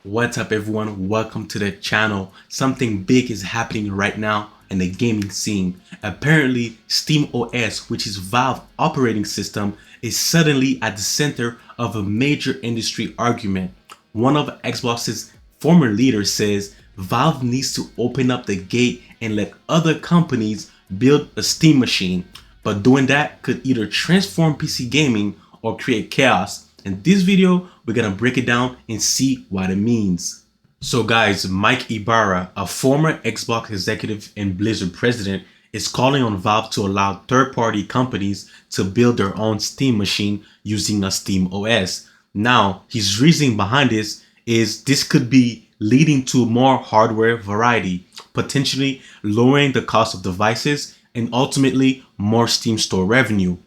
What's up everyone, welcome to the channel. Something big is happening right now in the gaming scene. Apparently SteamOS, which is Valve operating system, is suddenly at the center of a major industry argument. One of Xbox's former leaders says Valve needs to open up the gate and let other companies build a Steam machine, but doing that could either transform PC gaming or create chaos. In this video, we're gonna break it down and see what it means. So guys, Mike Ibarra, a former Xbox executive and Blizzard president, is calling on Valve to allow third-party companies to build their own Steam machine using a Steam OS. Now, his reasoning behind this is this could be leading to more hardware variety, potentially lowering the cost of devices and ultimately more Steam store revenue.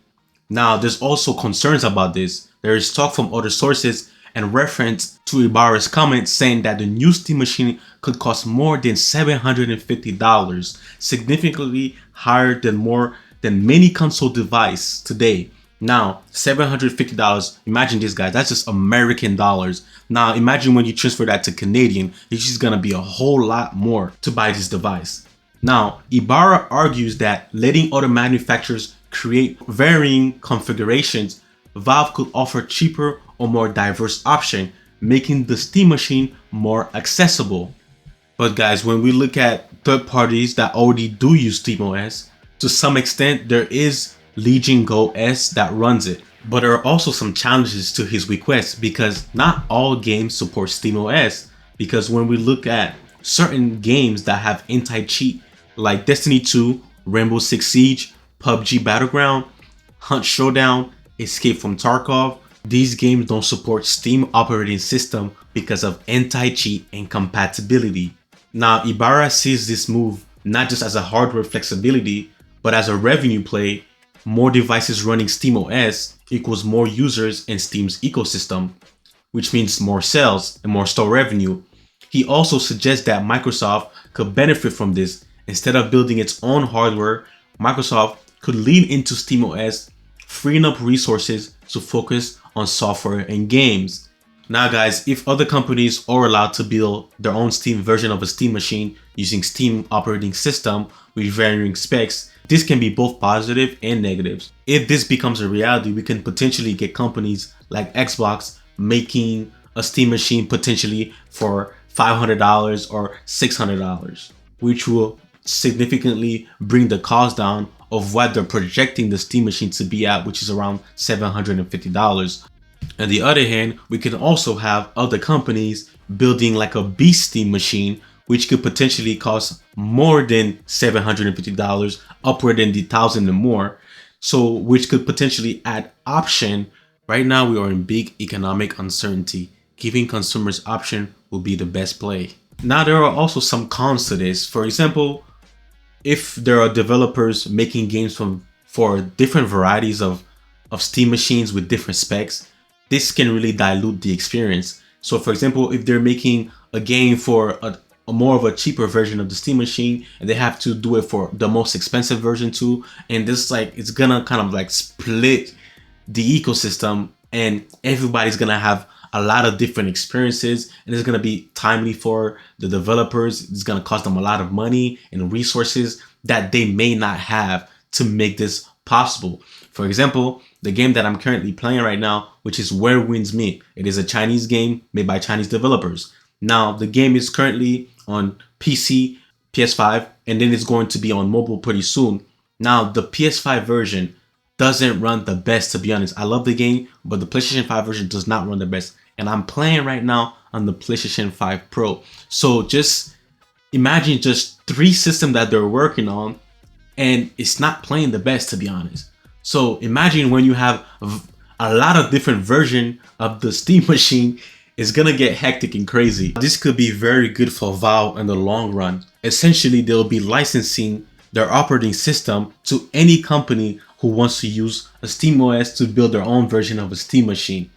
Now, there's also concerns about this. There is talk from other sources and reference to Ibarra's comment saying that the new Steam machine could cost more than $750, significantly higher than many console devices today. Now, $750, imagine this guys, that's just American dollars. Now, imagine when you transfer that to Canadian, it's just gonna be a whole lot more to buy this device. Now, Ibarra argues that letting other manufacturers create varying configurations, Valve could offer cheaper or more diverse option, making the Steam machine more accessible. But guys, when we look at third parties that already do use SteamOS, to some extent there is Legion Go S that runs it. But there are also some challenges to his request because not all games support SteamOS, because when we look at certain games that have anti-cheat like Destiny 2, Rainbow Six Siege, PUBG Battleground, Hunt Showdown, Escape from Tarkov, these games don't support Steam operating system because of anti-cheat and compatibility. Now, Ibarra sees this move not just as a hardware flexibility, but as a revenue play. More devices running SteamOS equals more users in Steam's ecosystem, which means more sales and more store revenue. He also suggests that Microsoft could benefit from this. Instead of building its own hardware, Microsoft could lean into SteamOS, freeing up resources to focus on software and games. Now guys, if other companies are allowed to build their own Steam version of a Steam machine using Steam operating system with varying specs, this can be both positive and negatives. If this becomes a reality, we can potentially get companies like Xbox making a Steam machine potentially for $500 or $600, which will significantly bring the cost down of what they're projecting the Steam machine to be at, which is around $750. On the other hand, we can also have other companies building like a beast Steam machine, which could potentially cost more than $750, upward than the $1,000 and more. So, which could potentially add option. Right now, we are in big economic uncertainty. Giving consumers option will be the best play. Now, there are also some cons to this. For example, if there are developers making games for different varieties of Steam machines with different specs, this can really dilute the experience. So for example, if they're making a game for a more of a cheaper version of the Steam machine and they have to do it for the most expensive version too, and this it's gonna kind of like split the ecosystem and everybody's gonna have a lot of different experiences and it's going to be timely for the developers. It's going to cost them a lot of money and resources that they may not have to make this possible. For example, the game that I'm currently playing right now, which is Where Winds Meet. It is a Chinese game made by Chinese developers. Now, the game is currently on PC, PS5, and then it's going to be on mobile pretty soon. Now, the PS5 version doesn't run the best, to be honest. I love the game, but the PlayStation 5 version does not run the best. And I'm playing right now on the PlayStation 5 Pro. So just imagine just 3 systems that they're working on and it's not playing the best, to be honest. So imagine when you have a lot of different versions of the Steam machine, it's gonna get hectic and crazy. This could be very good for Valve in the long run. Essentially, they'll be licensing their operating system to any company who wants to use a SteamOS to build their own version of a Steam machine.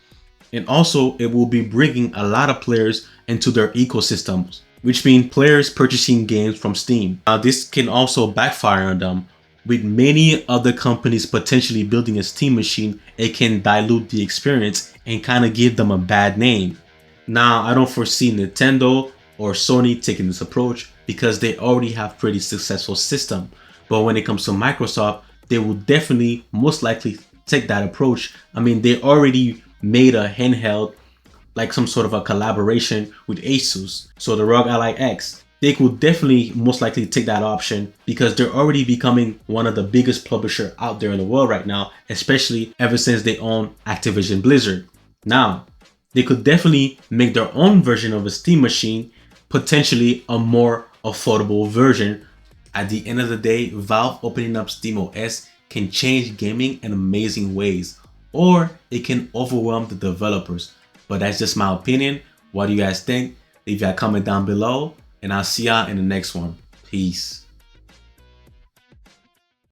And also, it will be bringing a lot of players into their ecosystems, which means players purchasing games from Steam. Now, this can also backfire on them. With many other companies potentially building a Steam machine, it can dilute the experience and kind of give them a bad name. Now, I don't foresee Nintendo or Sony taking this approach because they already have pretty successful system. But when it comes to Microsoft, they will definitely most likely take that approach. I mean, they already made a handheld like some sort of a collaboration with Asus. So the ROG Ally X, they could definitely most likely take that option because they're already becoming one of the biggest publisher out there in the world right now, especially ever since they own Activision Blizzard. Now, they could definitely make their own version of a Steam machine, potentially a more affordable version. At the end of the day, Valve opening up SteamOS can change gaming in amazing ways, or it can overwhelm the developers. But that's just my opinion. What do you guys think? Leave your comment down below, and I'll see y'all in the next one. Peace.